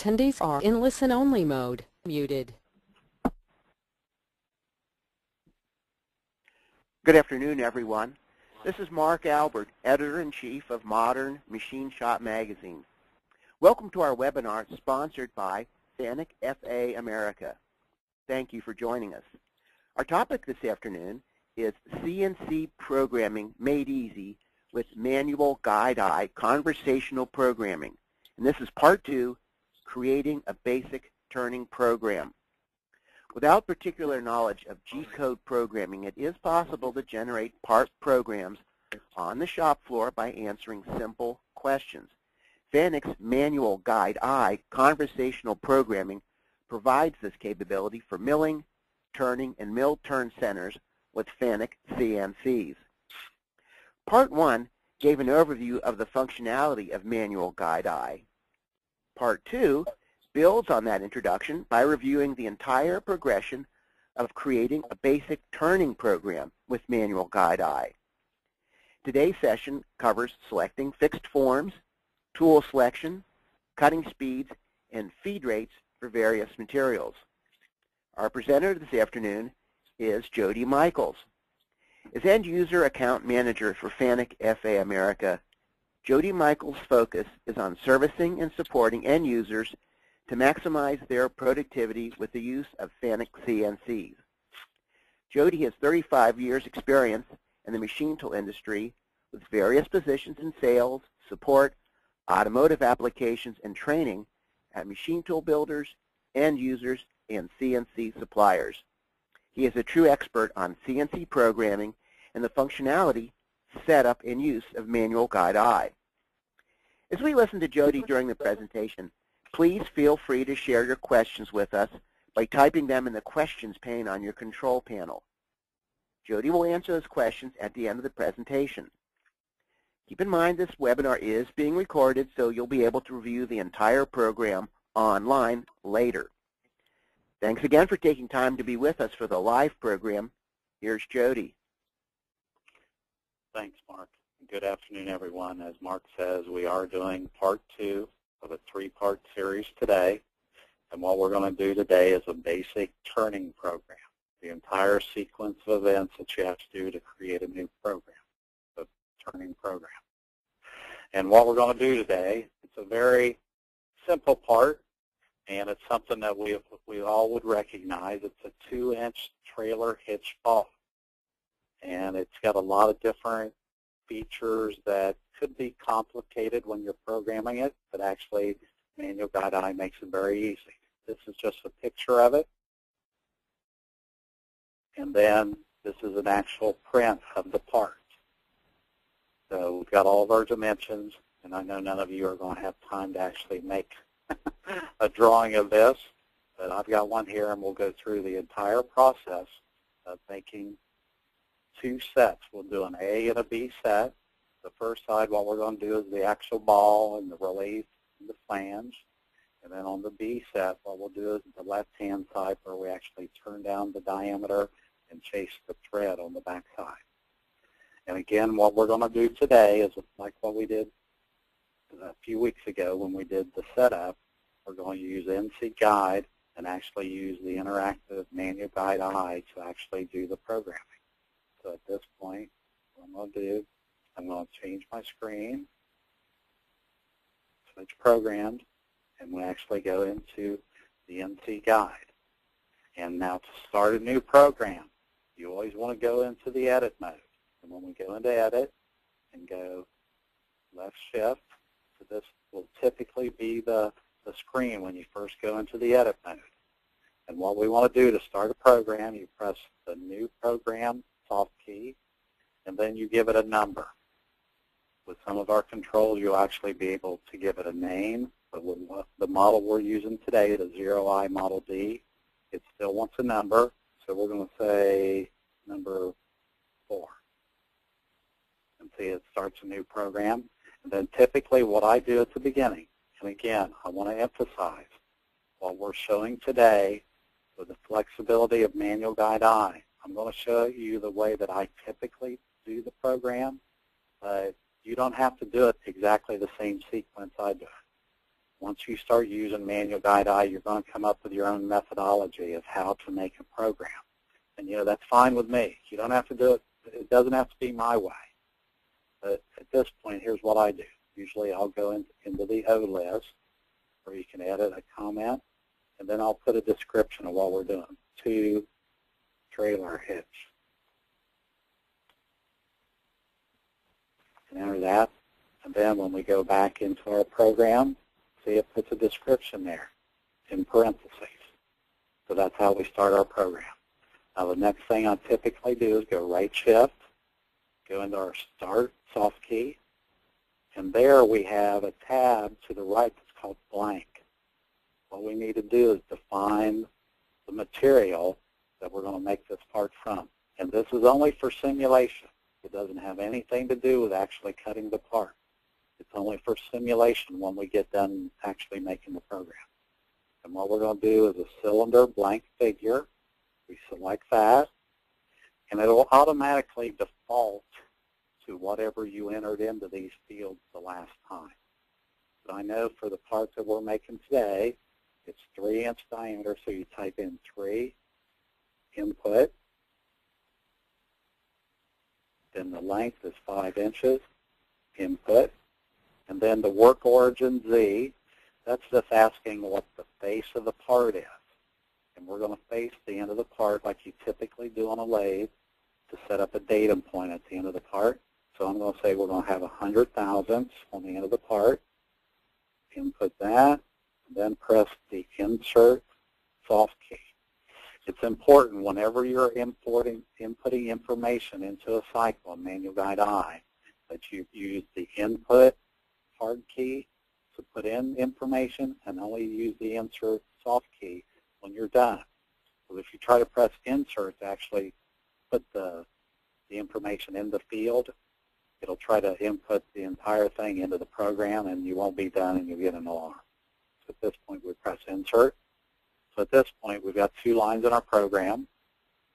attendees are in listen-only mode. Muted. Good afternoon, everyone. This is Mark Albert, Editor-in-Chief of Modern Machine Shop Magazine. Welcome to our webinar sponsored by FANUC FA America. Thank you for joining us. Our topic this afternoon is CNC Programming Made Easy with Manual Guide Eye Conversational Programming. And this is part 2, Creating a Basic Turning Program. Without particular knowledge of G-code programming, it is possible to generate part programs on the shop floor by answering simple questions. FANUC's Manual Guide Eye Conversational Programming provides this capability for milling, turning, and mill turn centers with FANUC CNCs. Part 1 gave an overview of the functionality of Manual Guide Eye. Part 2 builds on that introduction by reviewing the entire progression of creating a basic turning program with Manual Guide Eye. Today's session covers selecting fixed forms, tool selection, cutting speeds, and feed rates for various materials. Our presenter this afternoon is Jody Michaels. As End User Account Manager for FANUC FA America, Jody Michaels' focus is on servicing and supporting end users to maximize their productivity with the use of FANUC CNCs. Jody has 35 years' experience in the machine tool industry with various positions in sales, support, automotive applications, and training at machine tool builders, end users, and CNC suppliers. He is a true expert on CNC programming and the functionality, setup, and use of Manual Guide Eye. As we listen to Jody during the presentation, please feel free to share your questions with us by typing them in the questions pane on your control panel. Jody will answer those questions at the end of the presentation. Keep in mind this webinar is being recorded, so you'll be able to review the entire program online later. Thanks again for taking time to be with us for the live program. Here's Jody. Thanks, Mark. Good afternoon, everyone. As Mark says, we are doing part 2 of a 3-part series today. And what we're going to do today is a basic turning program, the entire sequence of events that you have to do to create a new program, a turning program. And what we're going to do today, it's a very simple part, and it's something that we all would recognize. It's a 2-inch trailer hitch ball. And it's got a lot of different features that could be complicated when you're programming it, but actually Manual Guide Eye makes it very easy. This is just a picture of it. And then this is an actual print of the part. So we've got all of our dimensions, and I know none of you are going to have time to actually make a drawing of this, but I've got one here, and we'll go through the entire process of making 2 sets. We'll do an A and a B set. The first side, what we're going to do is the actual ball and the relief and the flange. And then on the B set, what we'll do is the left-hand side where we actually turn down the diameter and chase the thread on the back side. And again, what we're going to do today is like what we did a few weeks ago when we did the setup. We're going to use NC Guide and actually use the interactive Manual Guide Eye to actually do the programming. So at this point, what I'm going to do, I'm going to change my screen, switch programs, and we actually go into the NC Guide. And now to start a new program, you always want to go into the edit mode. And when we go into edit and go left shift, so this will typically be the screen when you first go into the edit mode. And what we want to do to start a program, you press the new program soft key, and then you give it a number. With some of our controls, you'll actually be able to give it a name, but with the model we're using today, the 0i Model D, it still wants a number, so we're going to say number 4. And see, it starts a new program. And then typically what I do at the beginning, and again, I want to emphasize, what we're showing today with the flexibility of Manual Guide Eye, I'm going to show you the way that I typically do the program, but you don't have to do it exactly the same sequence I do it. once you start using Manual Guide I, you're going to come up with your own methodology of how to make a program. And, that's fine with me. You don't have to do it. It doesn't have to be my way. But at this point, here's what I do. Usually I'll go into the O list, where you can edit a comment, and then I'll put a description of what we're doing. 2 trailer hitch. And enter that. And then when we go back into our program, see it puts a description there in parentheses. So that's how we start our program. Now the next thing I typically do is go right shift, go into our Start soft key, and there we have a tab to the right that's called blank. What we need to do is define the material that we're going to make this part from. And this is only for simulation. It doesn't have anything to do with actually cutting the part. It's only for simulation when we get done actually making the program. And what we're going to do is a cylinder blank figure. We select that, and it will automatically default to whatever you entered into these fields the last time. But I know for the part that we're making today, it's 3-inch diameter, so you type in 3, input, then the length is 5 inches, input, and then the work origin Z, that's just asking what the face of the part is. And we're going to face the end of the part like you typically do on a lathe to set up a datum point at the end of the part. So I'm going to say we're going to have 100 thousandths on the end of the part. Input that, and then press the Insert soft key. It's important whenever you're inputting information into a cycle in Manual Guide I that you use the Input hard key to put in information and only use the Insert soft key when you're done. So if you try to press Insert to actually put the information in the field, it'll try to input the entire thing into the program, and you won't be done, and you'll get an alarm. So at this point, we press Insert. So at this point, we've got 2 lines in our program,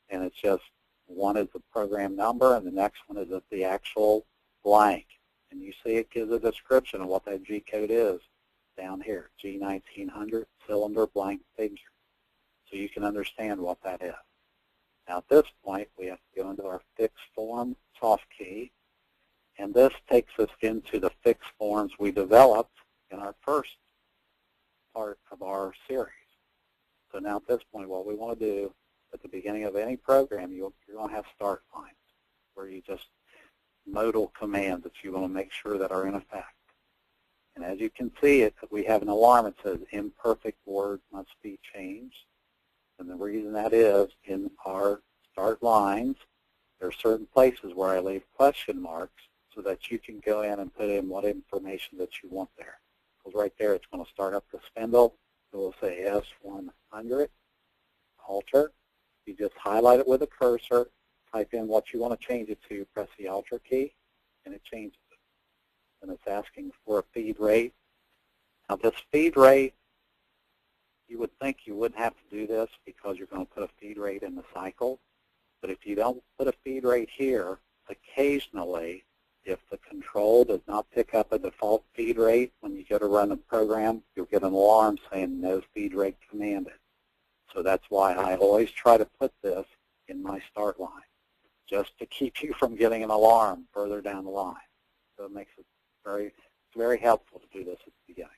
and it's just one is the program number, and the next one is the actual blank. And you see it gives a description of what that G code is down here, G1900 cylinder blank figure. So you can understand what that is. Now at this point, we have to go into our Fix Form soft key, and this takes us into the fixed forms we developed in our first part of our series. So now at this point, what we want to do at the beginning of any program, you're going to have start lines where you just modal commands that you want to make sure that are in effect. And as you can see, we have an alarm that says imperfect word must be changed. And the reason that is, in our start lines, there are certain places where I leave question marks so that you can go in and put in what information that you want there. Because right there, it's going to start up the spindle. It will say S100, alter. You just highlight it with a cursor, type in what you want to change it to, press the alter key, and it changes it. And it's asking for a feed rate. Now this feed rate, you would think you wouldn't have to do this because you're going to put a feed rate in the cycle. But if you don't put a feed rate here, occasionally, if the control does not pick up a default feed rate when you go to run the program, you'll get an alarm saying no feed rate commanded. So that's why I always try to put this in my start line, just to keep you from getting an alarm further down the line. So it makes it very helpful to do this at the beginning.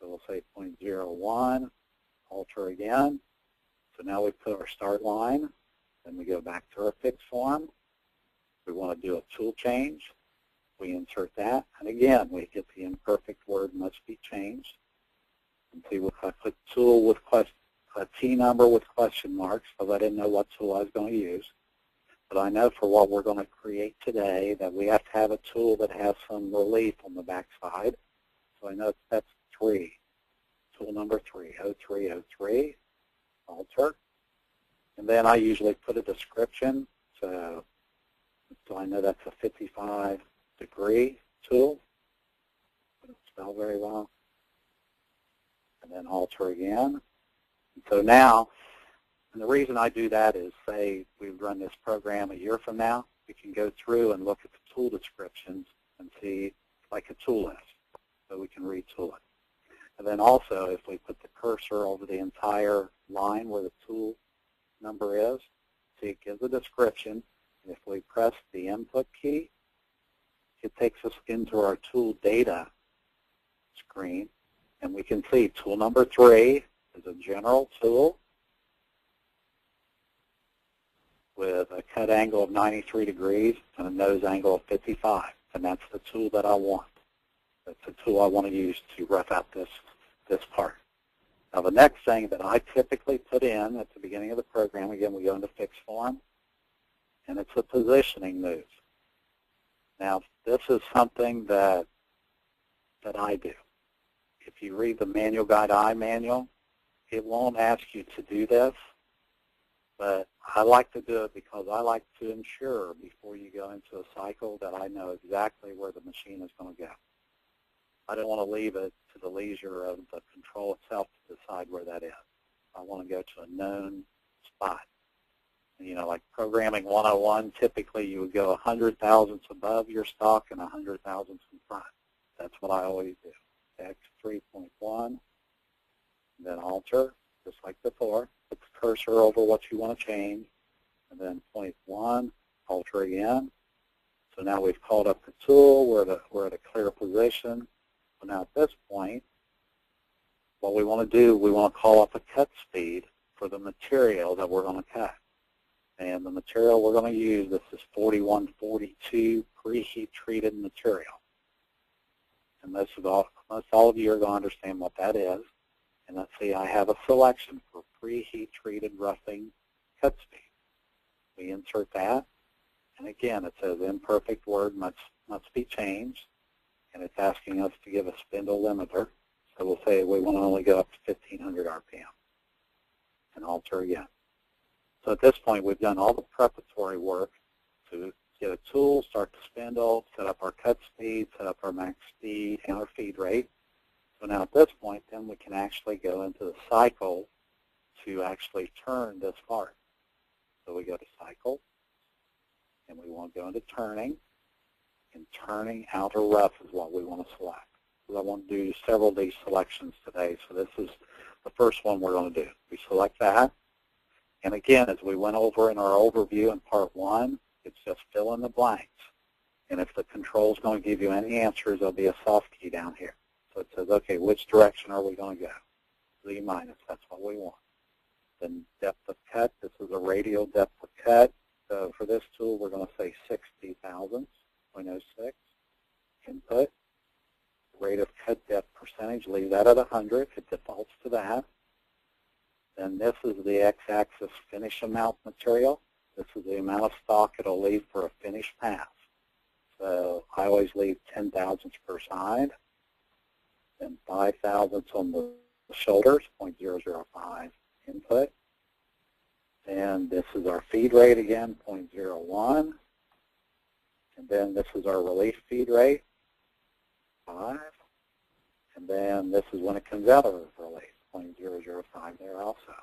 So we'll say 0.01, alter again. So now we put our start line, then we go back to our fix form. We want to do a tool change. We insert that, and again, we get the imperfect word must be changed. And see, if I put tool with a T number with question marks, because I didn't know what tool I was going to use. But I know for what we're going to create today that we have to have a tool that has some relief on the back side. So I know that's 3. Tool number 3, 0303, alter. And then I usually put a description. So I know that's a 55-degree tool. It's spelled very well. And then alter again. And so now, and the reason I do that is, say we run this program a year from now, we can go through and look at the tool descriptions and see like a tool list, so we can retool it. And then also, if we put the cursor over the entire line where the tool number is, see it gives a description. And if we press the input key, it takes us into our tool data screen. And we can see tool number 3 is a general tool with a cut angle of 93 degrees and a nose angle of 55. And that's the tool that I want. That's the tool I want to use to rough out this part. Now the next thing that I typically put in at the beginning of the program, again we go into fix form, and it's a positioning move. Now this is something that I do. If you read the Manual Guide I manual, it won't ask you to do this, but I like to do it because I like to ensure before you go into a cycle that I know exactly where the machine is going to go. I don't want to leave it to the leisure of the control itself to decide where that is. I want to go to a known spot. You know, like Programming 101, typically you would go 100 thousandths above your stock and 100 thousandths in front. That's what I always do. X3.1, then alter, just like before. Put the cursor over what you want to change, and then 0.1, alter again. So now we've called up the tool. We're at a clear position. So now at this point, what we want to do, we want to call up a cut speed for the material that we're going to cut. And the material we're going to use, this is 4142 preheat treated material. And most all of you are going to understand what that is. And let's see, I have a selection for preheat treated roughing cut speed. We insert that. And again, it says imperfect word must be changed. And it's asking us to give a spindle limiter. So we'll say we want to only go up to 1500 RPM. And alter again. So at this point, we've done all the preparatory work to get a tool, start the spindle, set up our cut speed, set up our max speed, and our feed rate. So now at this point, then we can actually go into the cycle to actually turn this part. So we go to cycle, and we want to go into turning. And turning outer rough is what we want to select. So I want to do several of these selections today. So this is the first one we're going to do. We select that. And again, as we went over in our overview in part 1, it's just fill in the blanks. And if the control is going to give you any answers, there'll be a soft key down here. So it says, okay, which direction are we going to go? Z minus, that's what we want. Then depth of cut, this is a radial depth of cut. So for this tool, we're going to say 60 thousandths, 0.06. Input, rate of cut depth percentage, leave that at 100. It defaults to that. Then this is the x-axis finish amount material. This is the amount of stock it'll leave for a finished pass. So I always leave 10 thousandths per side, then 5 thousandths on the shoulders, 0.005 input. And this is our feed rate again, 0.01. And then this is our relief feed rate, 5. And then this is when it comes out of relief, 0.005 there also.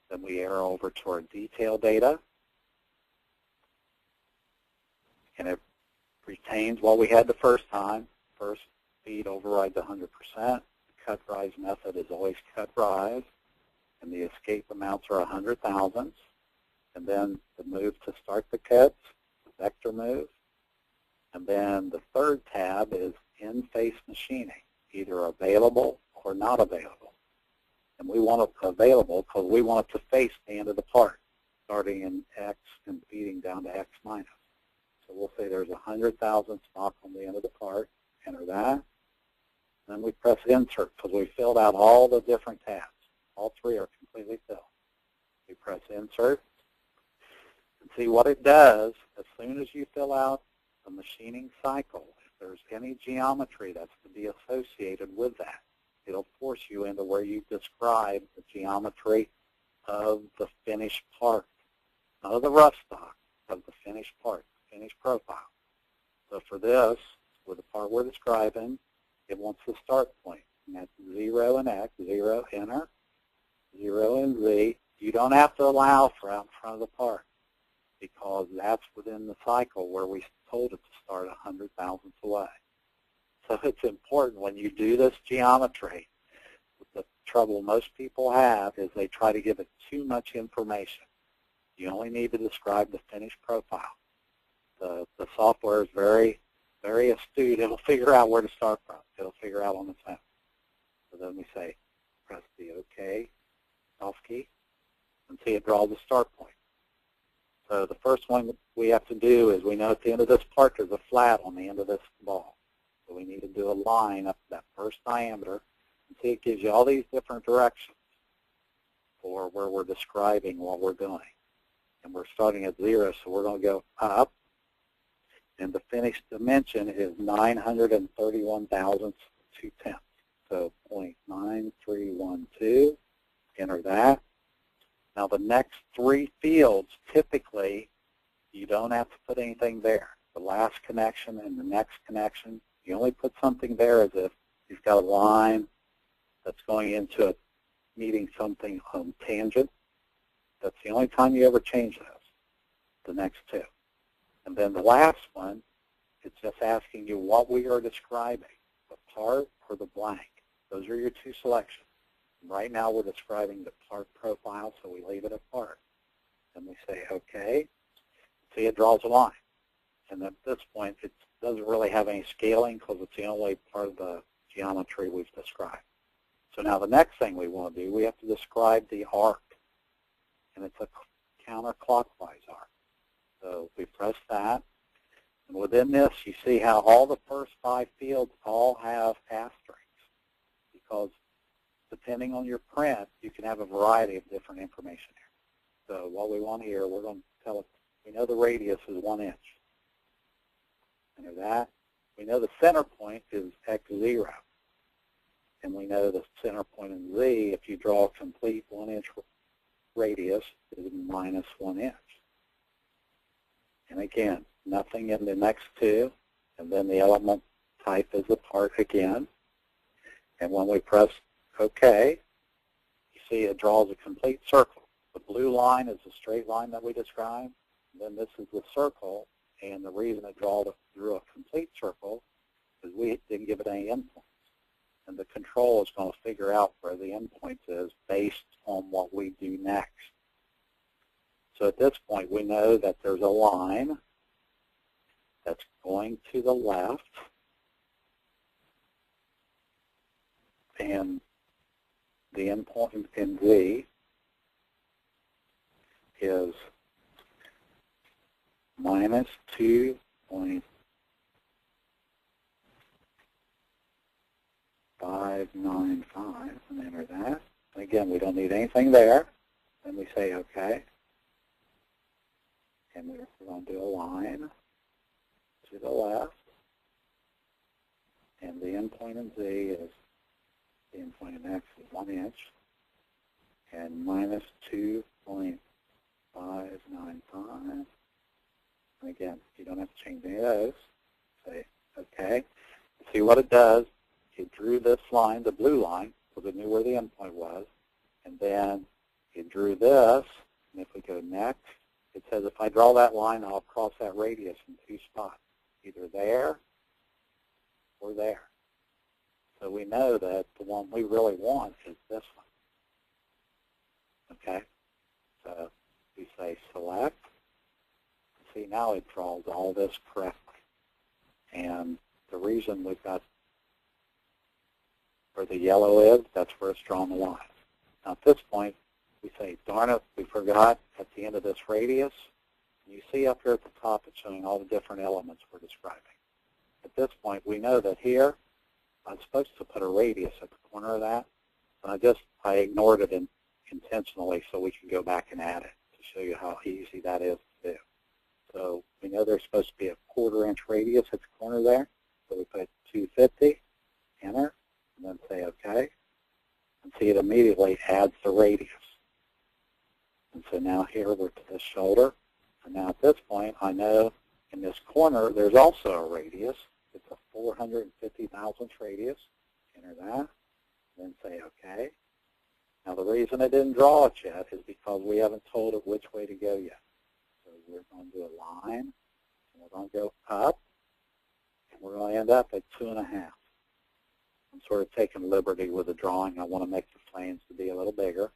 Then we arrow over to our detail data. And it retains what we had the first time. First feed overrides 100%. The cut rise method is always cut rise. And the escape amounts are 100 thousandths. And then the move to start the cuts, the vector move. And then the third tab is in-face machining, either available or not available. And we want it available because we want it to face the end of the part, starting in X and feeding down to X minus. So we'll say there's 100,000 stock on the end of the part, enter that. Then we press insert because we filled out all the different tabs. All 3 are completely filled. We press insert and see what it does. As soon as you fill out the machining cycle, if there's any geometry that's to be associated with that, it'll force you into where you describe the geometry of the finished part, not of the rough stock, of the finished part, the finished profile. So for this, with the part we're describing, it wants the start point, and that's 0 and X, 0, enter, 0 and Z. You don't have to allow for out in front of the part because that's within the cycle where we told it to start 100 thousandths away. So it's important when you do this geometry trouble most people have is they try to give it too much information. You only need to describe the finished profile. The software is very, very astute. It'll figure out where to start from. It'll figure out on its own. So then we say, press the OK off key, and see it draws a start point. So the first one we have to do is, we know at the end of this part there's a flat on the end of this ball. So we need to do a line up that first diameter. And see, it gives you all these different directions for where we're describing what we're doing. And we're starting at 0, so we're going to go up. And the finished dimension is 931 thousandths 2/10. So 0.9312. Enter that. Now the next 3 fields, typically, you don't have to put anything there. The last connection and the next connection, you only put something there as if you've got a line that's going into it, meeting something on tangent. That's the only time you ever change those, the next 2. And then the last one, it's just asking you what we are describing, the part or the blank. Those are your 2 selections. Right now we're describing the part profile, so we leave it at part. Then we say OK. See, it draws a line. And at this point, it doesn't really have any scaling because it's the only part of the geometry we've described. So now the next thing we want to do, we have to describe the arc. And it's a counterclockwise arc. So we press that. And within this, you see how all the first 5 fields all have asterisks, because depending on your print, you can have a variety of different information here. So what we want here, we're going to tell it, we know the radius is 1 inch. Enter that. We know the center point is x0. And we know the center point in z, if you draw a complete 1 inch radius, is minus 1 inch. And again, nothing in the next 2. And then the element type is the part again. And when we press OK, you see it draws a complete circle. The blue line is the straight line that we described. And then this is the circle. And the reason it drew a complete circle is we didn't give it any endpoints. And the control is going to figure out where the endpoint is based on what we do next. So at this point, we know that there's a line that's going to the left. And the endpoint in Z is minus 2.595, and enter that. And again, we don't need anything there. Then we say OK. And we're going to do a line to the left. And the endpoint in Z is, the endpoint in X is 1 inch. And minus 2.595. And again, you don't have to change any of those. Say OK. See what it does. It drew this line, the blue line, because it knew where the endpoint was. And then it drew this. And if we go next, it says if I draw that line, I'll cross that radius in 2 spots, either there or there. So we know that the one we really want is this one. Okay? So we say select. See, now it draws all this correctly. And the reason we've got where the yellow is, that's where it's drawn the line. Now at this point, we say, darn it, we forgot at the end of this radius. And you see up here at the top, it's showing all the different elements we're describing. At this point, we know that here, I'm supposed to put a radius at the corner of that, and I ignored it intentionally so we can go back and add it to show you how easy that is to do. So we know there's supposed to be a 1/4 inch radius at the corner there, so we put 250, enter, and then say OK. And see, it immediately adds the radius. And so now here we're to the shoulder. And now at this point, I know in this corner there's also a radius. It's a 450 thousandths radius. Enter that. Then say OK. Now the reason it didn't draw it yet is because we haven't told it which way to go yet. So we're going to do a line. And we're going to go up. And we're going to end up at 2.5. I'm sort of taking liberty with the drawing. I want to make the flames to be a little bigger.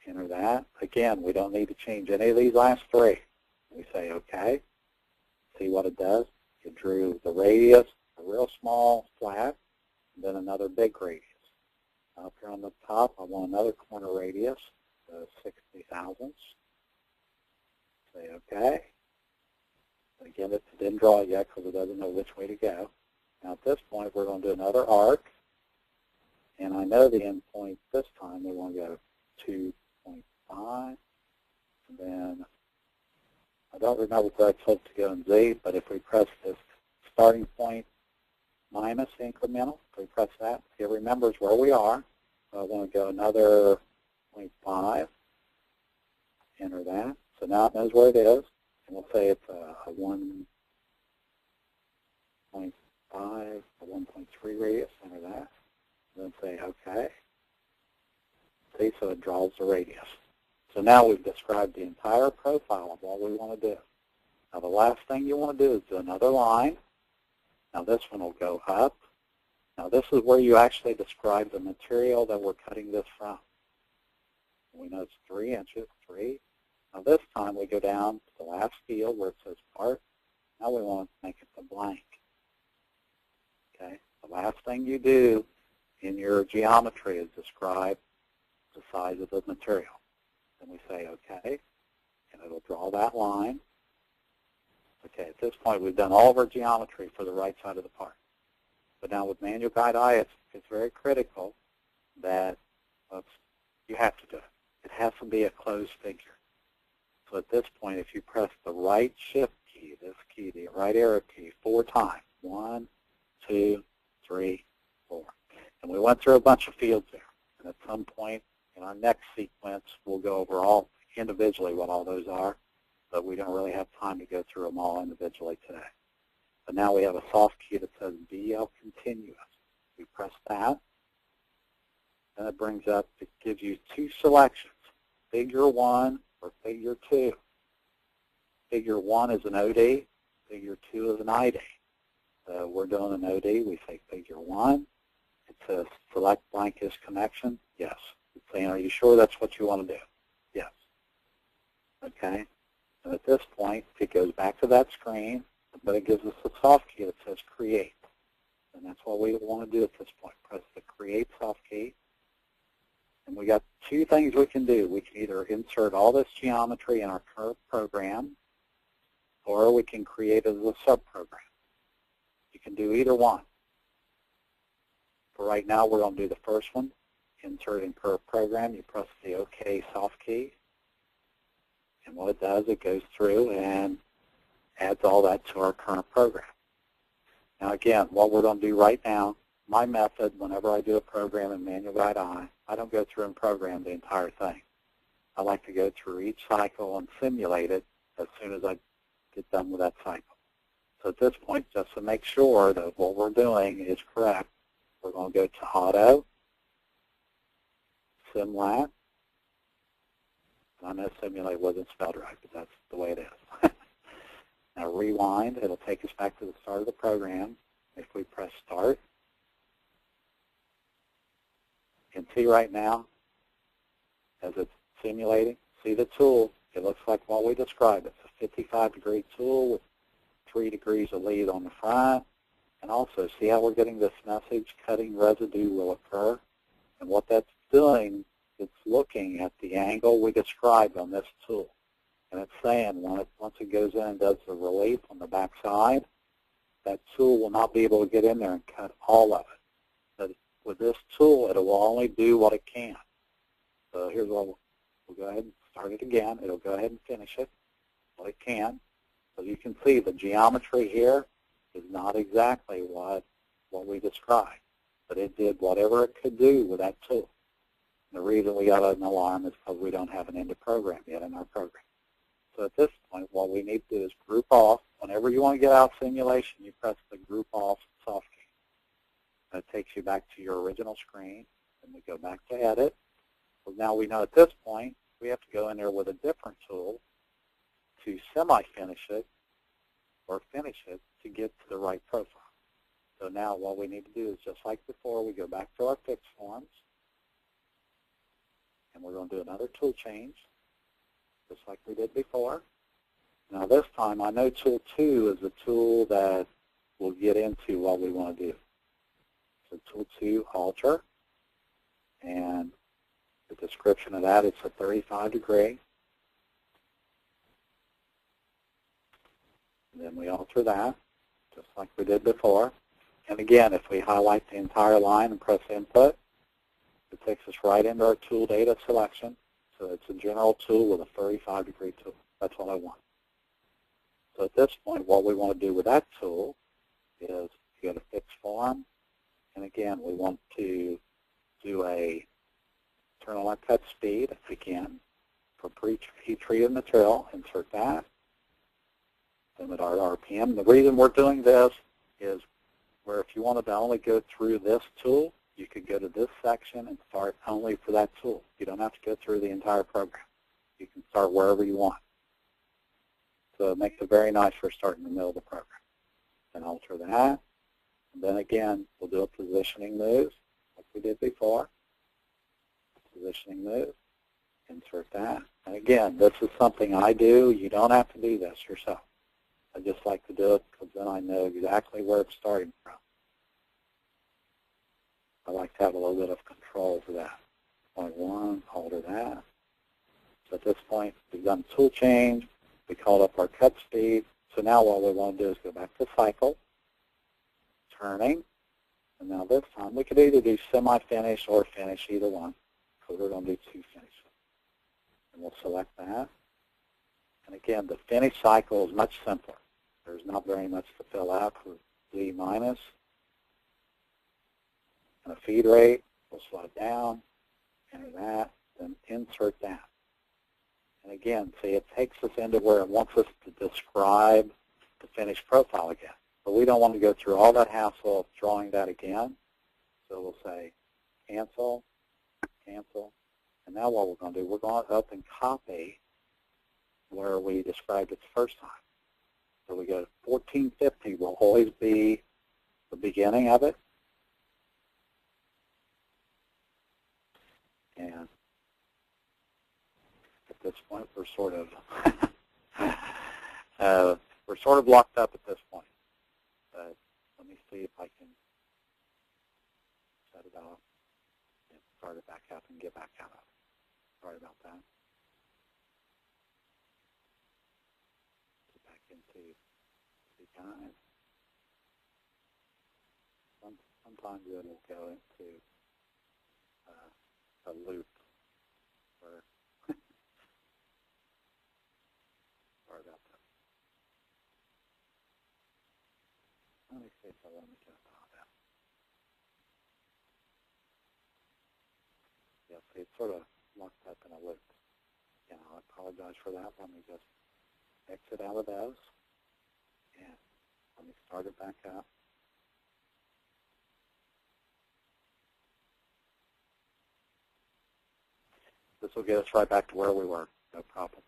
Enter that. Again, we don't need to change any of these last three. We say OK. See what it does. It drew the radius, a real small flat, and then another big radius. Up here on the top, I want another corner radius, 60 thousandths. Say OK. Again, it didn't draw it yet because it doesn't know which way to go. Now at this point, we're going to do another arc. And I know the end point this time. We want to go 2.5. And then I don't remember where I told to go in Z, but if we press this starting point minus incremental, if we press that, it remembers where we are. So I want to go another 0.5. Enter that. So now it knows where it is. And we'll say it's a 1.5, a 1.3 radius. Enter that. And then say OK. See, so it draws the radius. So now we've described the entire profile of what we want to do. Now the last thing you want to do is do another line. Now this one will go up. Now this is where you actually describe the material that we're cutting this from. We know it's 3 inches, 3. Now this time we go down to the last field where it says part. Now we want to make it the blank. Okay. The last thing you do in your geometry is describe the size of the material. Then we say OK, and it'll draw that line. Okay, at this point we've done all of our geometry for the right side of the part. But now with Manual Guide I, it's very critical that you have to do it. It has to be a closed figure. So at this point, if you press the right shift key, this key, the right arrow key, 4 times, 1, 2, 3, 4. And we went through a bunch of fields there. And at some point in our next sequence, we'll go over all individually what all those are, but we don't really have time to go through them all individually today. But now we have a soft key that says BL Continuous. We press that, and it brings up, it gives you 2 selections, Figure 1 or Figure 2. Figure 1 is an OD, Figure 2 is an ID. So we're doing an OD, we say Figure 1. It says select blankest connection. Yes. It's saying, are you sure that's what you want to do? Yes. Okay. And at this point, it goes back to that screen, but it gives us a soft key that says create. And that's what we want to do at this point. Press the create soft key. And we got 2 things we can do. We can either insert all this geometry in our current program, or we can create it as a subprogram. You can do either one. For right now, we're going to do the first one. Insert in per program, you press the OK soft key. And what it does, it goes through and adds all that to our current program. Now again, what we're going to do right now, my method, whenever I do a program in Manual Guide I don't go through and program the entire thing. I like to go through each cycle and simulate it as soon as I get done with that cycle. So at this point, just to make sure that what we're doing is correct, we're going to go to Auto, SimLat. I know simulate wasn't spelled right, but that's the way it is. Now rewind, it'll take us back to the start of the program. If we press start, you can see right now, as it's simulating, see the tool, it looks like what we described. It's a 55-degree tool with 3 degrees of lead on the front. And also, see how we're getting this message, cutting residue will occur? And what that's doing, it's looking at the angle we described on this tool. And it's saying once it goes in and does the relief on the back side, that tool will not be able to get in there and cut all of it. But with this tool, it will only do what it can. So here's what we'll go ahead and start it again. It'll go ahead and finish it, what it can. So you can see the geometry here is not exactly what we described, but it did whatever it could do with that tool. And the reason we got an alarm is because we don't have an end program yet in our program. So at this point, what we need to do is group off. Whenever you want to get out simulation, you press the group off soft key. That takes you back to your original screen, and we go back to edit. So now we know at this point, we have to go in there with a different tool to semi-finish it or finish it to get to the right profile. So now what we need to do is just like before, we go back to our fix forms, and we're going to do another tool change, just like we did before. Now this time, I know tool 2 is the tool that we'll get into what we want to do. So tool 2, alter, and the description of that, it's a 35 degree. And then we alter that, just like we did before. And again, if we highlight the entire line and press input, it takes us right into our tool data selection. So it's a general tool with a 35 degree tool. That's what I want. So at this point, what we want to do with that tool is go to fix form. And again, we want to do a turn on our cut speed again for pre-heat treated material. Insert that. Limit our RPM. The reason we're doing this is where if you wanted to only go through this tool, you could go to this section and start only for that tool. You don't have to go through the entire program. You can start wherever you want. So it makes it very nice for starting in the middle of the program. Then alter that. And then again, we'll do a positioning move like we did before. Positioning move. Insert that. And again, this is something I do. You don't have to do this yourself. I just like to do it because then I know exactly where it's starting from. I like to have a little bit of control for that. Point 1, alter that. So at this point, we've done tool change. We called up our cut speed. So now what we want to do is go back to cycle, turning. And now this time, we could either do semi-finish or finish, either one. So we're going to do 2 finishes. And we'll select that. And again, the finish cycle is much simpler. There's not very much to fill out for Z minus. And a feed rate, we'll slow it down, enter that, then insert that. And again, see, it takes us into where it wants us to describe the finished profile again. But we don't want to go through all that hassle of drawing that again. So we'll say cancel, cancel. And now what we're going to do, we're going to up and copy where we described it the first time. So we go to 1450 will always be the beginning of it. And at this point, we're sort of locked up at this point. But let me see if I can set it off and start it back up and get back out of it. Sorry about that. Get back into the guide. Sometimes it will go into a loop where sorry about that. Let me see if I let me get out of that. Yeah, see, it's sort of locked up in a loop. Yeah, I apologize for that. Let me just exit out of those and let me start it back up. This will get us right back to where we were, no problem.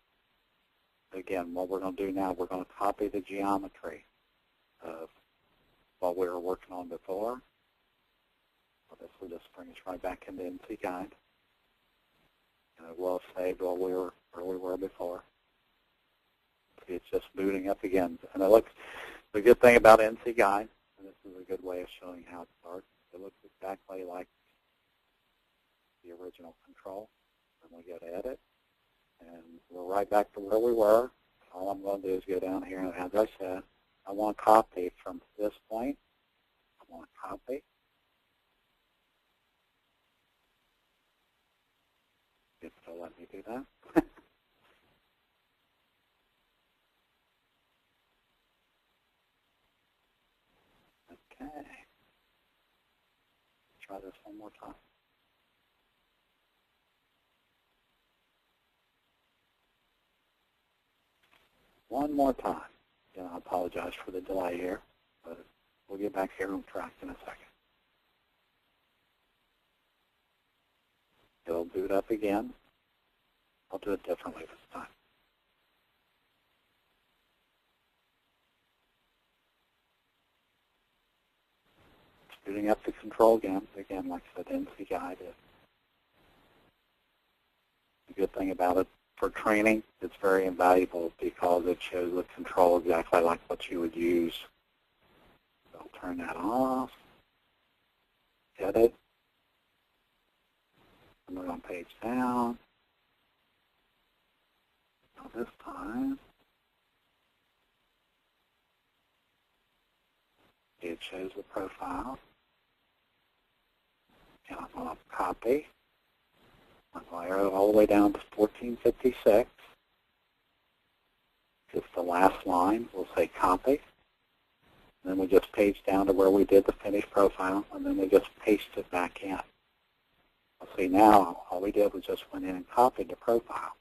Again, what we're going to do now, we're going to copy the geometry of what we were working on before. So this will just bring us right back into NC Guide. And it will save where we were before. See, it's just booting up again. And it looks, the good thing about NC Guide, and this is a good way of showing how it starts, it looks exactly like the original control. And we go to edit, and we're right back to where we were. All I'm going to do is go down here, and as I said, I want to copy from this point. I want to copy. If it'll let me do that. Okay. Try this one more time. One more time. And I apologize for the delay here, but we'll get back here on track in a second. It'll boot up again. I'll do it differently this time. Shooting up the control again. Again, like I said, NC Guide is. The good thing about it for training, it's very invaluable because it shows the control exactly like what you would use. So I'll turn that off. Edit. And we're on page down. Now this time, it shows the profile. And I'm going to copy. I'm going to arrow all the way down to 1456. Just the last line. We'll say copy. And then we just page down to where we did the finished profile, and then we just paste it back in. I'll see now, all we did was just went in and copied the profile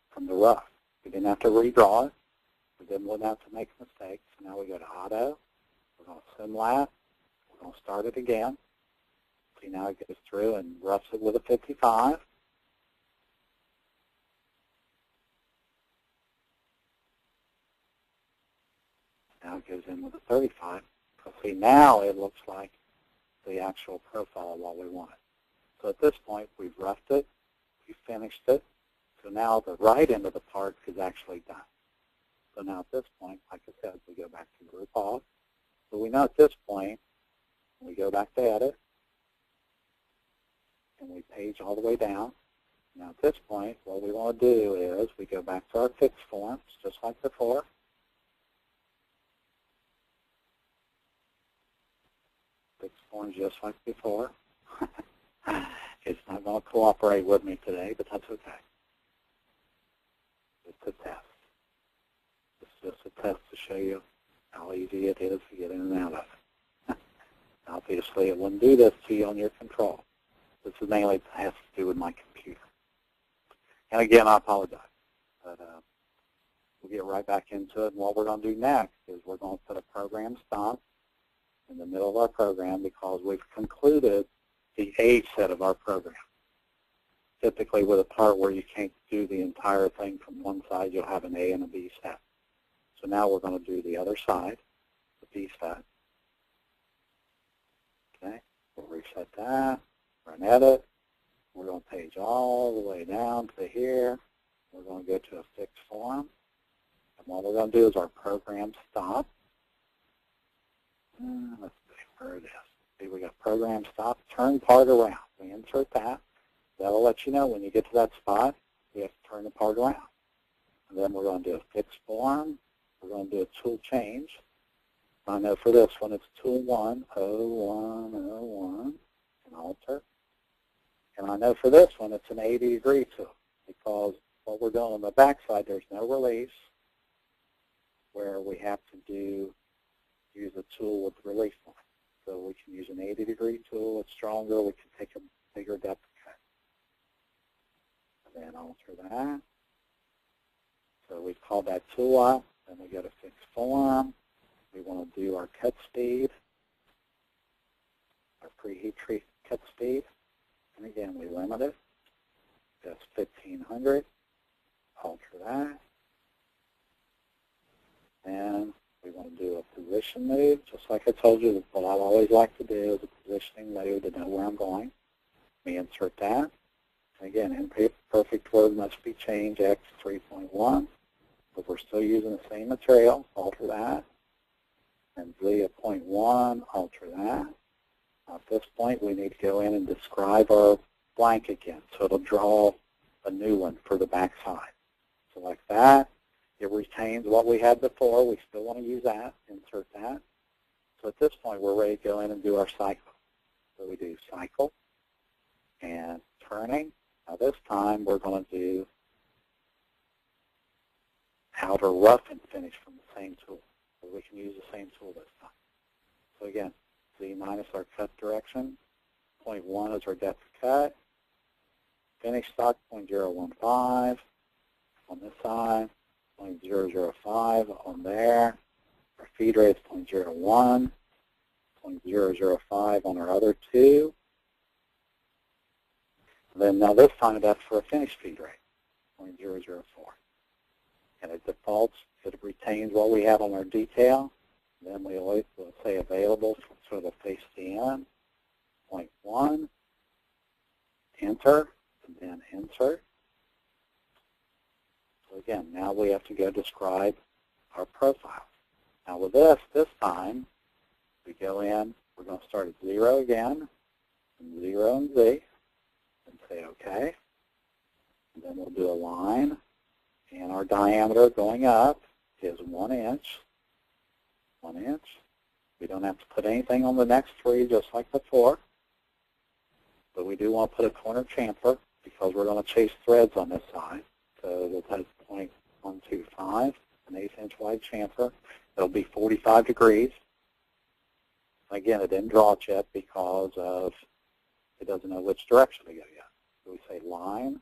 from the rough. We didn't have to redraw it. We didn't have to make mistakes. So now we go to Auto. We're going to SimLab. We're going to start it again. See, now it goes through and roughs it with a 55. Now it goes in with a 35. So see, now it looks like the actual profile of what we wanted. So at this point, we've roughed it, we've finished it. So now the right end of the part is actually done. So now at this point, like I said, we go back to Group Off. So we know at this point, we go back to Edit, and we page all the way down. Now at this point, what we want to do is we go back to our fix forms, just like before. Fix forms just like before. It's not going to cooperate with me today, but that's okay. It's a test. It's just a test to show you how easy it is to get in and out of it. Obviously, it wouldn't do this to you on your control. This is mainly has to do with my computer. And again, I apologize. But we'll get right back into it. And what we're going to do next is we're going to put a program stop in the middle of our program because we've concluded the A set of our program. Typically with a part where you can't do the entire thing from one side, you'll have an A and a B set. So now we're going to do the other side, the B set. Okay, we'll reset that, run edit. We're going to page all the way down to here. We're going to go to a fixed form. And what we're going to do is our program stop. Let's see where it is. See, we got program stop, turn part around. We insert that. That'll let you know when you get to that spot, you have to turn the part around. And then we're going to do a fixed form. We're going to do a tool change. I know for this one, it's tool 1, 0101, and alter. And I know for this one, it's an 80-degree tool because what we're doing on the back side, there's no release where we have to use a tool with release line. So we can use an 80-degree tool. It's stronger. We can take a bigger depth cut. And then alter that. So we call that tool up. Then we go to fix form. We want to do our cut speed, our preheat treat cut speed. And again, we limit it. That's 1500. Alter that. And we want to do a position move, just like I told you. What I always like to do is a positioning move to know where I'm going. We insert that. Again, imperfect word must be changed X 3.1. But we're still using the same material. Alter that. And Z at 0.1. Alter that. At this point, we need to go in and describe our blank again. So it'll draw a new one for the back side. So like that. It retains what we had before. We still want to use that. Insert that. So at this point, we're ready to go in and do our cycle. So we do cycle and turning. Now this time, we're going to do outer rough and finish from the same tool. So we can use the same tool this time. So again, Z minus our cut direction. 0.1 is our depth of cut. Finish stock 0.015 on this side. 0.005 on there. Our feed rate is 0.01, 0.005 on our other two. And then now this time that's for a finished feed rate, 0.004. And it defaults, it retains what we have on our detail. Then we always will say available for the face to end, 0.1, enter, and then insert. So again, now we have to go describe our profile. Now with this time, we go in, we're going to start at 0 again, and 0 and Z, and say OK. And then we'll do a line, and our diameter going up is 1 inch. 1 inch. We don't have to put anything on the next 3 just like before. But we do want to put a corner chamfer because we're going to chase threads on this side. So we'll put 0.125, an 1/8 inch wide chamfer. It'll be 45 degrees. Again, it didn't draw it yet because of it doesn't know which direction to go yet. So we say line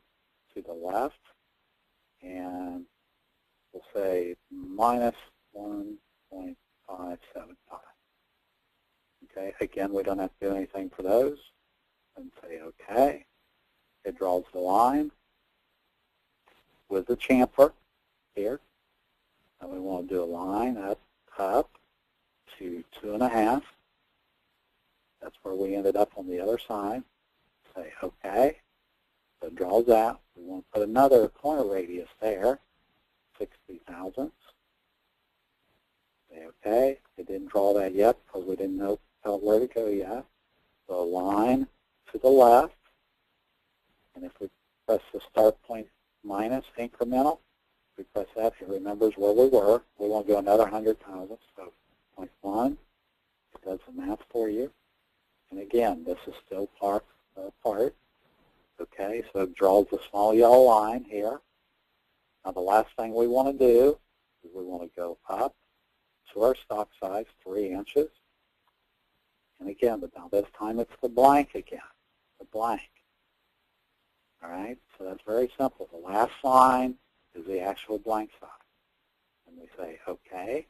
to the left, and we'll say minus 1.575. Okay, again, we don't have to do anything for those. And say OK. It draws the line with the chamfer here. And we want to do a line up to 2.5. That's where we ended up on the other side. Say OK. So it draws that. We want to put another corner radius there, 60 thousandths. Say OK. It didn't draw that yet because we didn't know where to go yet. So a line to the left. And if we press the start point minus incremental, we press that, it remembers where we were. We want to go another 100 thousandths, so 0.1. It does the math for you. And again, this is still part. Okay, so it draws the small yellow line here. Now the last thing we want to do is we want to go up to our stock size, 3 inches. And again, but now this time it's the blank again, the blank. All right, so that's very simple. The last line is the actual blank side. And we say, OK.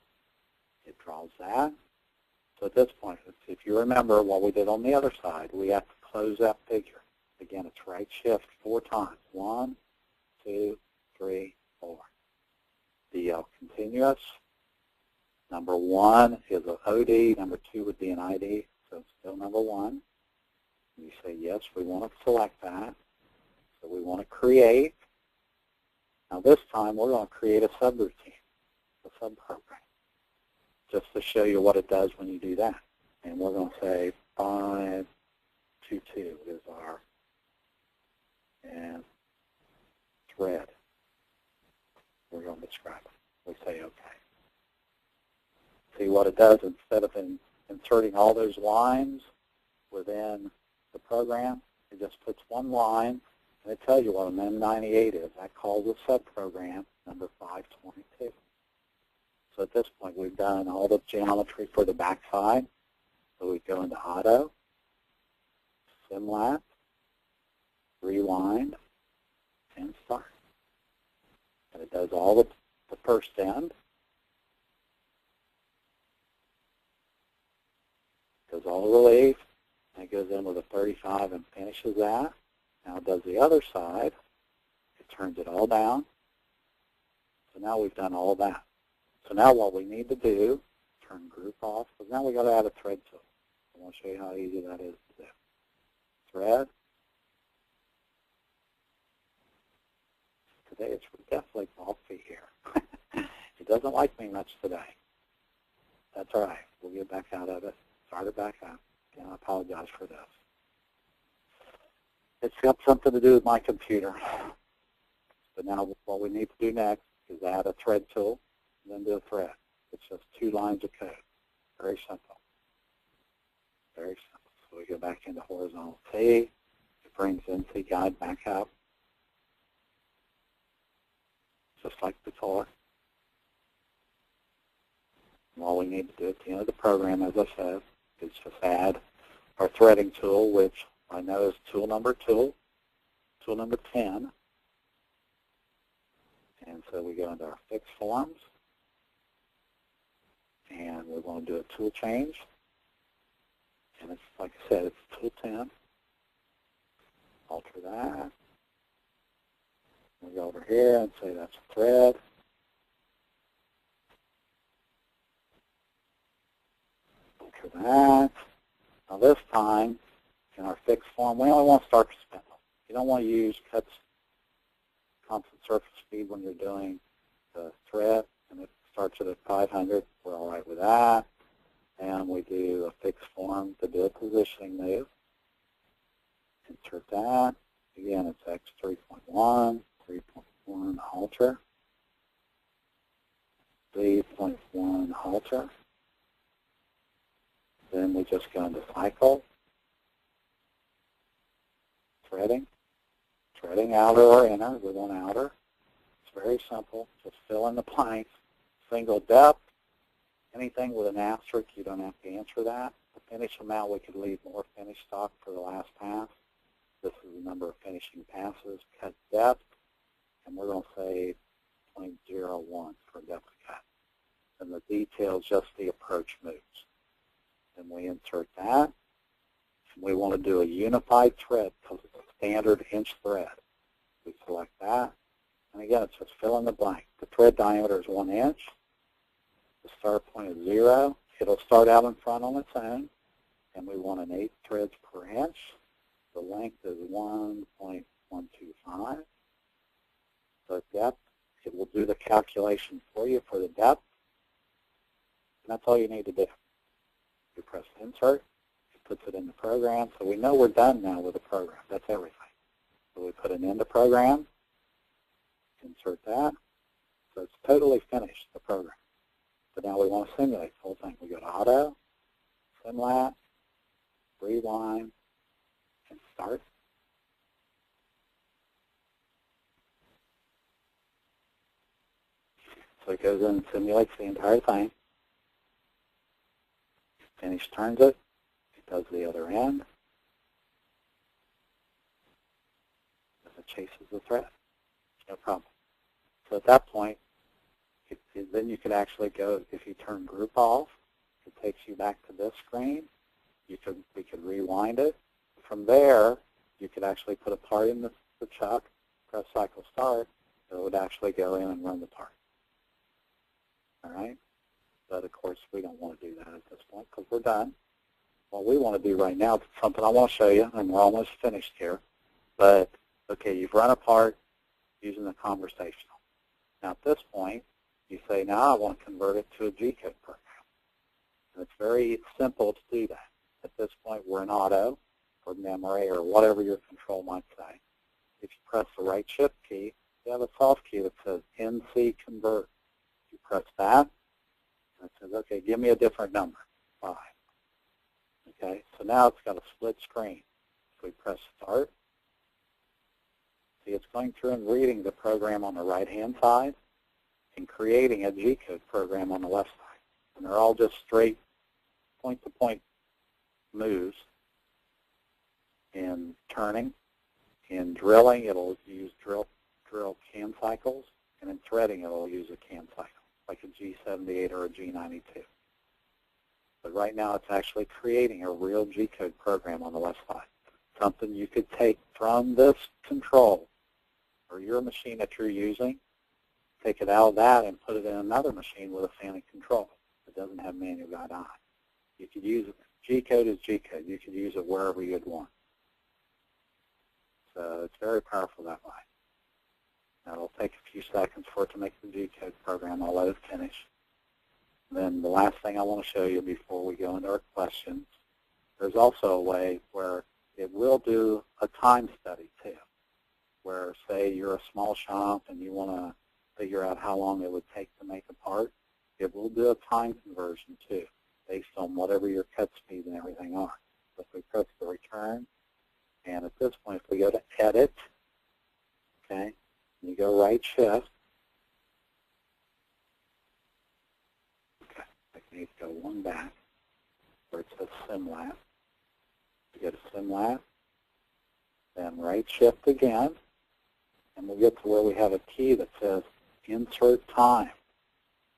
It draws that. So at this point, if you remember what we did on the other side, we have to close that figure. Again, it's right shift 4 times. 1, 2, 3, 4. DL continuous. Number 1 is an OD. Number 2 would be an ID. So it's still number 1. You say, yes, we want to select that. So we want to create. Now this time we're going to create a subroutine, a subprogram, just to show you what it does when you do that. And we're going to say 522 is our thread. We're going to describe it. We say OK. See what it does instead of inserting all those lines within the program, it just puts one line. And it tells you what an M98 is. That calls a subprogram number 522. So at this point, we've done all the geometry for the backside. So we go into Auto, SimLab, Rewind, and Start. And it does all the first end. Does all the relief. And it goes in with a 35 and finishes that. Now it does the other side. It turns it all down. So now we've done all that. So now what we need to do, turn group off, because now we've got to add a thread tool. I want to show you how easy that is to do. Thread. Today it's definitely bulky here. It doesn't like me much today. That's all right. We'll get back out of it. Start it back up. And I apologize for this. It's got something to do with my computer. But now what we need to do next is add a thread tool and then do a thread. It's just 2 lines of code. Very simple. Very simple. So we go back into horizontal T. It brings NC Guide back up. Just like before. And all we need to do at the end of the program, as I said, is just add our threading tool, which I know is tool number 10. And so we go into our fixed forms. And we're going to do a tool change. And it's, like I said, it's tool 10. Alter that. We go over here and say that's a thread. that. Now this time, in our fixed form, we only want to start with spindle. You don't want to use cuts constant surface speed when you're doing the thread, and it starts at 500. We're all right with that. And we do a fixed form to do a positioning move. Insert that. Again, it's X3.1, 3.1 halter, 3.1 halter. Then we just go into cycle, threading outer or inner. We want outer. It's very simple. Just fill in the blanks. Single depth. Anything with an asterisk, you don't have to answer that. The finish amount, we could leave more finish stock for the last pass. This is the number of finishing passes. Cut depth, and we're going to say 0.01 for depth cut. And the detail is just the approach moves. Then we insert that. And we want to do a unified thread because it's a standard inch thread. We select that. And again, it's just fill in the blank. The thread diameter is 1 inch. The start point is 0. It'll start out in front on its own. And we want an 8 threads per inch. The length is 1.125. The depth, it will do the calculation for you for the depth. And that's all you need to do. You press insert. It puts it in the program. So we know we're done now with the program. That's everything. So we put an end to program. Insert that. So it's totally finished, the program. But now we want to simulate the whole thing. We go to Auto, Simlat, Rewind, and Start. So it goes in and simulates the entire thing. Finish turns it. It does the other end. And it chases the thread. No problem. So at that point, then you could actually go, if you turn group off, it takes you back to this screen. We could rewind it. From there, you could actually put a part in the chuck, press cycle start, so it would actually go in and run the part. All right? But of course, we don't want to do that at this point because we're done. What we want to do right now is something I want to show you, and we're almost finished here. But, okay, you've run a part using the conversational. Now at this point, you say, now I want to convert it to a G-code program. And it's very simple to do that. At this point, we're in auto or memory or whatever your control might say. If you press the right shift key, you have a soft key that says NC convert. You press that, and it says, okay, give me a different number, 5. Okay, so now it's got a split screen. So we press start. See, it's going through and reading the program on the right-hand side and creating a G-code program on the left side. And they're all just straight point-to-point moves. In turning, in drilling, it'll use drill cam cycles, and in threading, it'll use a cam cycle, like a G78 or a G92. But right now, it's actually creating a real G-code program on the left side, something you could take from this control or your machine that you're using, take it out of that and put it in another machine with a FANUC control that doesn't have manual guide on. You could use it. G-code is G-code. You could use it wherever you'd want. So it's very powerful that way. Now it'll take a few seconds for it to make the G-code program, although it's finished. Then the last thing I want to show you before we go into our questions, there's also a way where it will do a time study too, where say you're a small shop and you want to figure out how long it would take to make a part. It will do a time conversion too, based on whatever your cut speed and everything are. So if we press the return, and at this point, if we go to edit, okay, and you go right shift, okay, I need to go one back where it says Simlat. You go to Simlat, then right shift again, and we'll get to where we have a key that says insert time.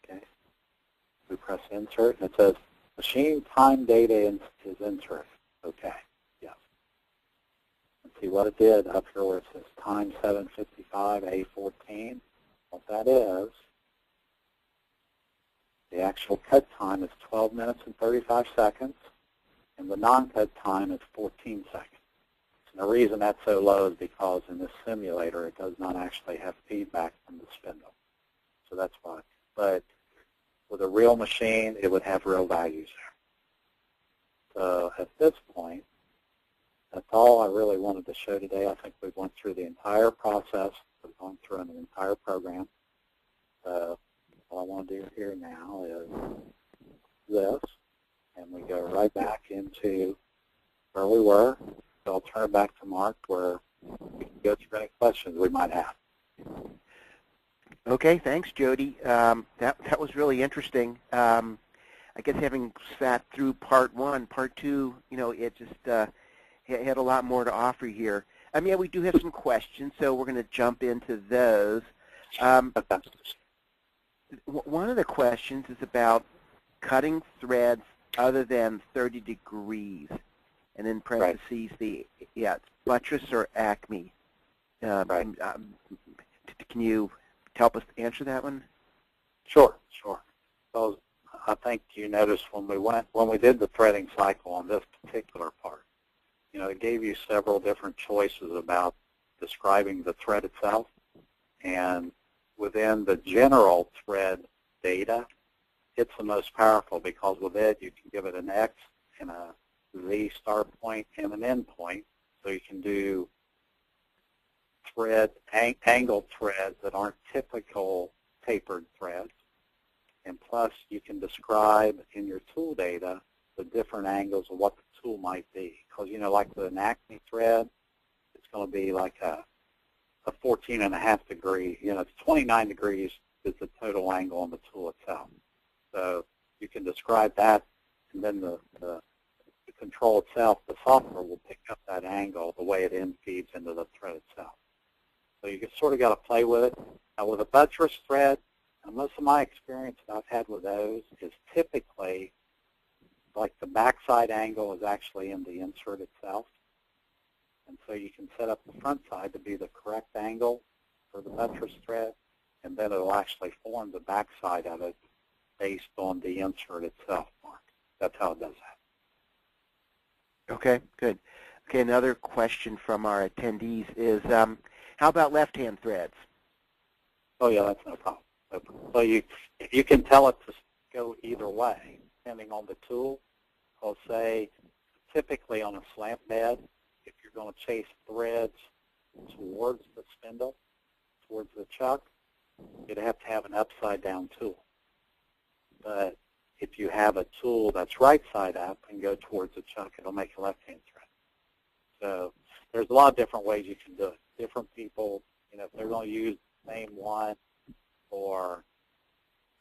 Okay, we press insert, and it says machine time data is inserted. Okay. See what it did up here where it says time 7:55, A14. What that is, the actual cut time is 12 minutes and 35 seconds. and the non-cut time is 14 seconds. And the reason that's so low is because in this simulator it does not actually have feedback from the spindle. So that's why. But with a real machine, it would have real values there. So at this point, that's all I really wanted to show today. I think we went through the entire process. We've gone through an entire program. So all I want to do here now is this, and we go right back into where we were. So I'll turn it back to Mark where we can go through any questions we might have. Okay, thanks, Jody. That was really interesting. I guess having sat through part one, part two, it just had a lot more to offer here. Yeah, we do have some questions, so we're going to jump into those. One of the questions is about cutting threads other than 30 degrees, and in parentheses, it's buttress or Acme. Can you help us answer that one? Sure. So I think you noticed when we did the threading cycle on this particular part, it gave you several different choices about describing the thread itself. And within the general thread data, it's the most powerful because with it you can give it an X and a Z start point and an end point. So you can do angled threads that aren't typical tapered threads. And plus you can describe in your tool data the different angles of what the tool might be. Because, like with an Acme thread, it's going to be like a 14.5 degree, it's 29 degrees is the total angle on the tool itself. So you can describe that, and then the control itself, the software will pick up that angle the way it feeds into the thread itself. So you sort of got to play with it. Now with a buttress thread, most of my experience that I've had with those is typically like the backside angle is actually in the insert itself. And so you can set up the front side to be the correct angle for the buttress thread, and then it will actually form the backside of it based on the insert itself, Mark. That's how it does that. Okay, good. Okay, another question from our attendees is, how about left-hand threads? Oh, yeah, that's no problem. So you can tell it to go either way, depending on the tool. I'll say typically on a slant bed, if you're going to chase threads towards the spindle, towards the chuck, you'd have to have an upside-down tool. But if you have a tool that's right side up and go towards the chuck, it'll make a left-hand thread. So there's a lot of different ways you can do it. Different people, if they're going to use the same one or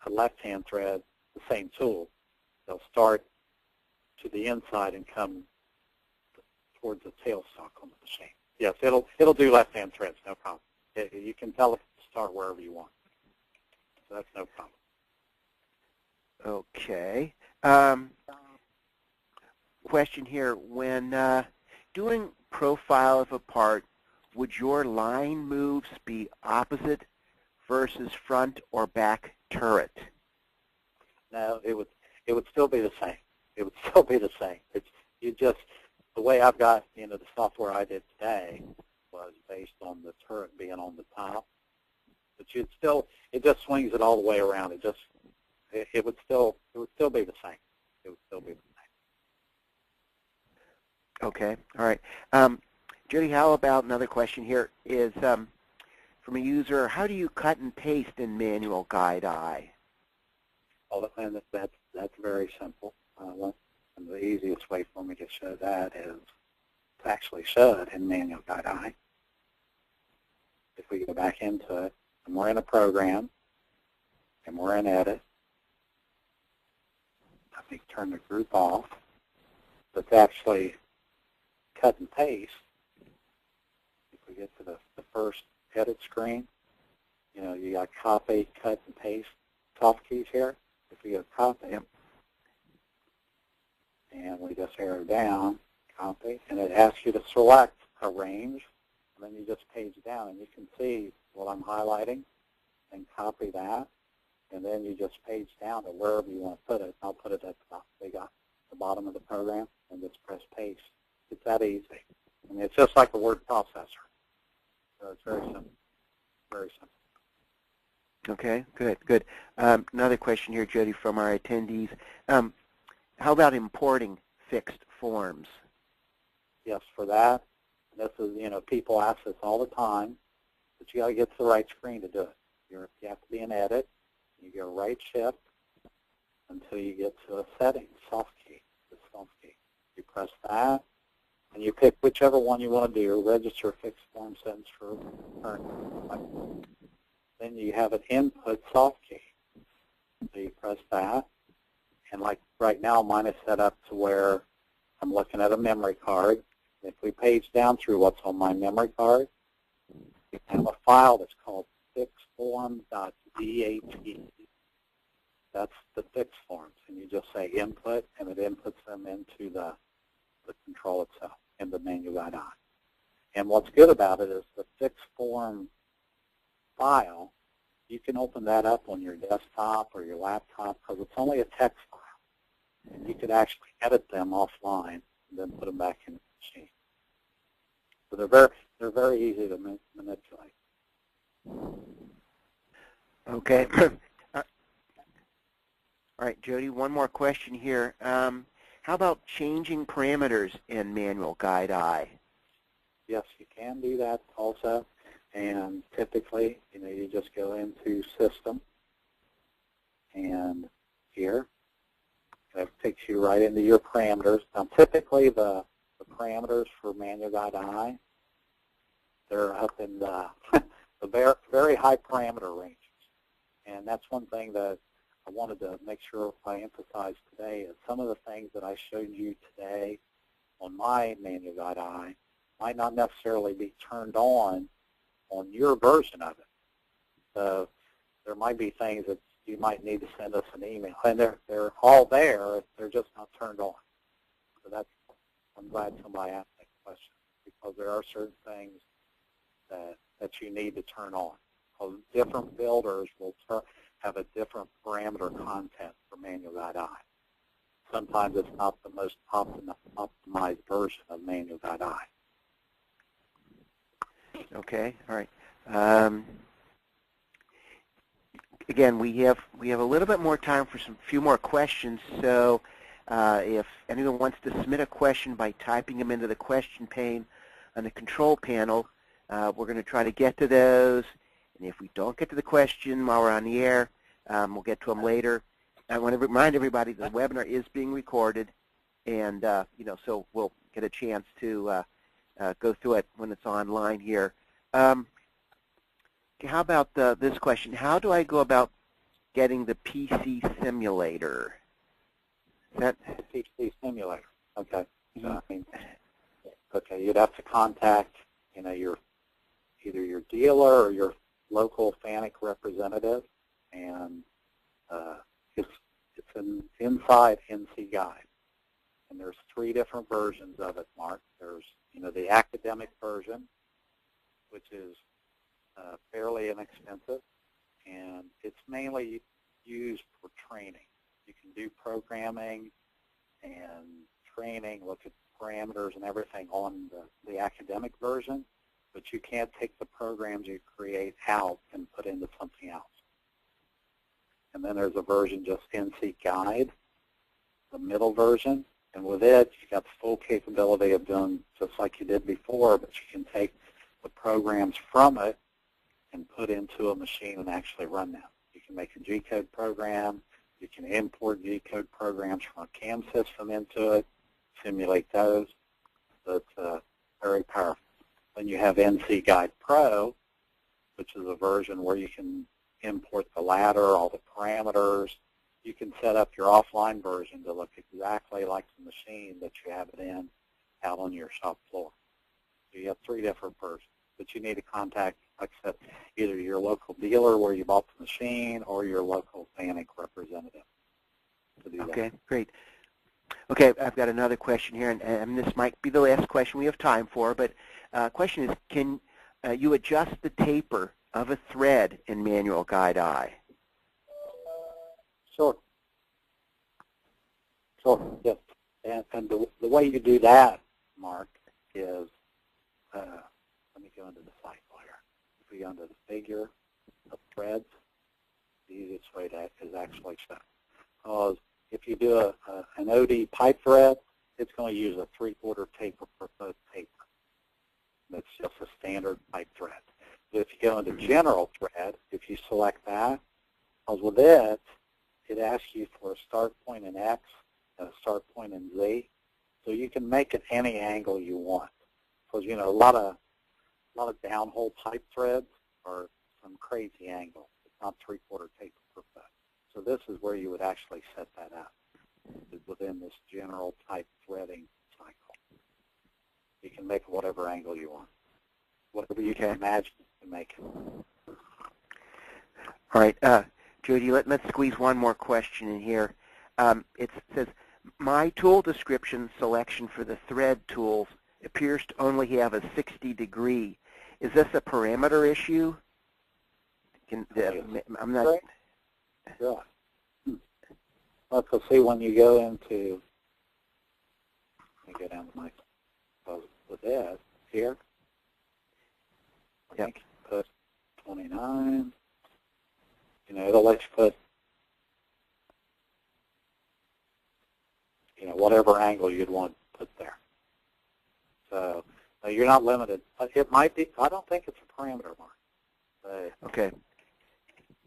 a left-hand thread, the same tool, they'll start to the inside and come towards the tailstock on the machine. Yes, it'll do left-hand threads, no problem. You can tell it to start wherever you want. So that's no problem. Okay. Question here. When doing profile of a part, would your line moves be opposite versus front or back turret? No, it would still be the same. It would still be the same. The way I've got, the software I did today was based on the turret being on the top. But it just swings it all the way around. It would still be the same. It would still be the same. Okay, all right. Jody, how about another question here is from a user, how do you cut and paste in Manual Guide Eye? Well, that's very simple. And the easiest way for me to show that is to actually show it in Manual Guide Eye. If we go back into it, and we're in a program, and we're in Edit, let me turn the group off. But to actually cut and paste, if we get to the first Edit screen, you got copy, cut, and paste soft keys here. If we go copy, and we just arrow down, copy, and it asks you to select a range, and then you just page down, and you can see what I'm highlighting, and copy that, and then you just page down to wherever you want to put it. I'll put it at the top. There you go. the bottom of the program and just press paste. It's that easy. I mean, it's just like a word processor. So it's very simple. Very simple. Okay, good, good. Another question here, Jody, from our attendees. How about importing fixed forms? Yes, for that. This is, people ask this all the time, but you got to get to the right screen to do it. You have to be in Edit. You go right shift until you get to a setting, soft key, the soft key. You press that, and you pick whichever one you want to do, register fixed form sentence for current. Then you have an input soft key. So you press that, and like right now mine is set up to where I'm looking at a memory card. If we page down through what's on my memory card, we have a file that's called fixform.dat. That's the fixed forms, and you just say input, and it inputs them into the control itself, in the manual guide I. And what's good about it is the fixed form file, you can open that up on your desktop or your laptop because it's only a text file. And you could actually edit them offline and then put them back in the machine. So they're very easy to manipulate. Okay. All right, Jody, one more question here. How about changing parameters in Manual Guide I? Yes, you can do that also. And typically, you just go into System, and here, that takes you right into your parameters. Now, typically, the parameters for Manual Guide I, they're up in the very high parameter ranges. And that's one thing that I wanted to make sure I emphasize today is some of the things that I showed you today on my Manual Guide I might not necessarily be turned on your version of it. So there might be things that you might need to send us an email. And they're all there, they're just not turned on. So I'm glad somebody asked that question, because there are certain things that you need to turn on. Because different builders will have a different parameter content for Manual Guide I. Sometimes it's not the most optimized version of Manual Guide I. Okay, all right. Again, we have a little bit more time for few more questions. So if anyone wants to submit a question by typing them into the question pane on the control panel, we're going to try to get to those. And if we don't get to the question while we're on the air, we'll get to them later. I want to remind everybody the webinar is being recorded, and so we'll get a chance to go through it when it's online here. How about this question? How do I go about getting the PC simulator? Is that PC simulator? Okay. So, okay, you'd have to contact either your dealer or your local FANUC representative, and it's inside NC Guide. And there's 3 different versions of it, Mark. There's the academic version, which is fairly inexpensive, and it's mainly used for training. You can do programming and training, look at parameters and everything on the academic version, but you can't take the programs you create out and put into something else. And then there's a version just NC Guide, the middle version, and with it, you've got the full capability of doing just like you did before, but you can take the programs from it and put into a machine and actually run them. You can make a G-code program. You can import G-code programs from a CAM system into it, simulate those. So it's very powerful. Then you have NC Guide Pro, which is a version where you can import the ladder, all the parameters. You can set up your offline version to look exactly like the machine that you have it in out on your shop floor. So you have 3 different versions, but you need to contact, like I said, either your local dealer where you bought the machine or your local FANUC representative to do that. Okay, great. Okay, I've got another question here, and this might be the last question we have time for, but question is, can you adjust the taper of a thread in Manual Guide I? Sure. Sure, yes. And the way you do that, Mark, is, let me go into the cycle here. If we go into the figure of threads, the easiest way to is actually set. Because if you do an OD pipe thread, it's going to use a 3/4 taper per foot taper. That's just a standard pipe thread. But if you go into general thread, if you select that, because with it, it asks you for a start point in X and a start point in Z. So you can make it any angle you want. Because, you know, a lot of downhole pipe threads are some crazy angle. It's not 3/4 taper per foot. So this is where you would actually set that up, is within this general type threading cycle. You can make whatever angle you want. Whatever you can imagine to make it. All right, Jody, let's squeeze one more question in here. It says, my tool description selection for the thread tools appears to only have a 60 degree. Is this a parameter issue? I'm not. Yeah. Let's see when you go into, let me go down to my, with this here. I think you put 29. You know, it'll let you put, you know, whatever angle you'd want to put there. So you're not limited. It might be. I don't think it's a parameter, Mark. Okay.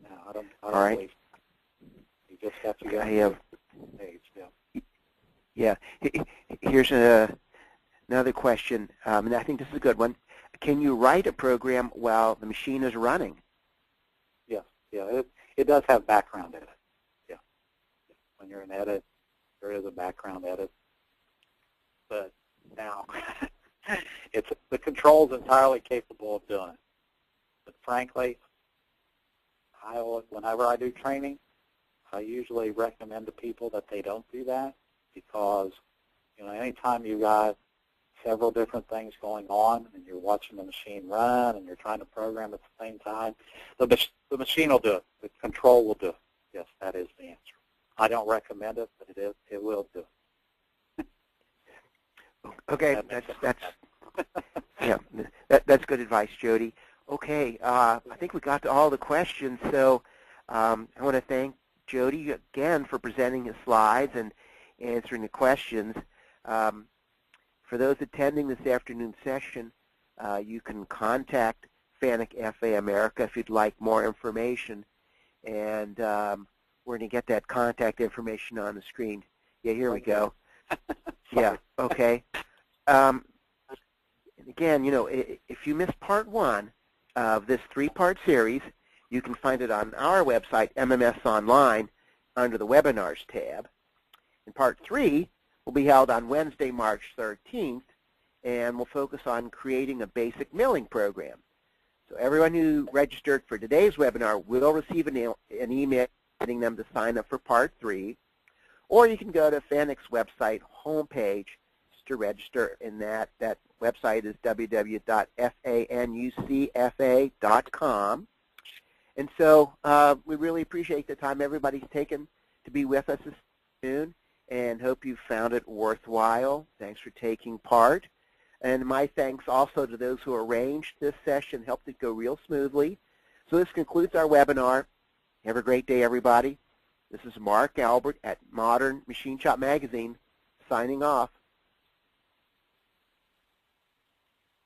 No, I don't All right. believe. You just have to go. I have. Page, yeah. Here's another question, and I think this is a good one. Can you write a program while the machine is running? Yes. Yeah. It does have background edit. Yeah. When you're in edit, there is a background edit. But now, the control's entirely capable of doing it. But frankly, whenever I do training, I usually recommend to people that they don't do that, because, you know, anytime you've got several different things going on and you're watching the machine run and you're trying to program at the same time, the machine will do it. The control will do it. Yes, that is the answer. I don't recommend it, but it will do it. Okay, that's good advice, Jody. Okay, I think we got to all the questions, so I want to thank Jody again for presenting his slides and answering the questions. For those attending this afternoon session, you can contact FANUC FA America if you'd like more information, and we're going to get that contact information on the screen. Yeah, here we go. Yeah, okay. And again, you know, if you missed part 1 of this 3-part series, you can find it on our website, MMS Online, under the Webinars tab. And part 3 will be held on Wednesday, March 13th, and we'll focus on creating a basic milling program. So everyone who registered for today's webinar will receive an email getting them to sign up for part 3, or you can go to FANUC's website homepage to register, and that website is www.fanucfa.com. And so we really appreciate the time everybody's taken to be with us this afternoon, and hope you found it worthwhile. Thanks for taking part. And my thanks also to those who arranged this session, helped it go real smoothly. So this concludes our webinar. Have a great day, everybody. This is Mark Albert at Modern Machine Shop Magazine, signing off.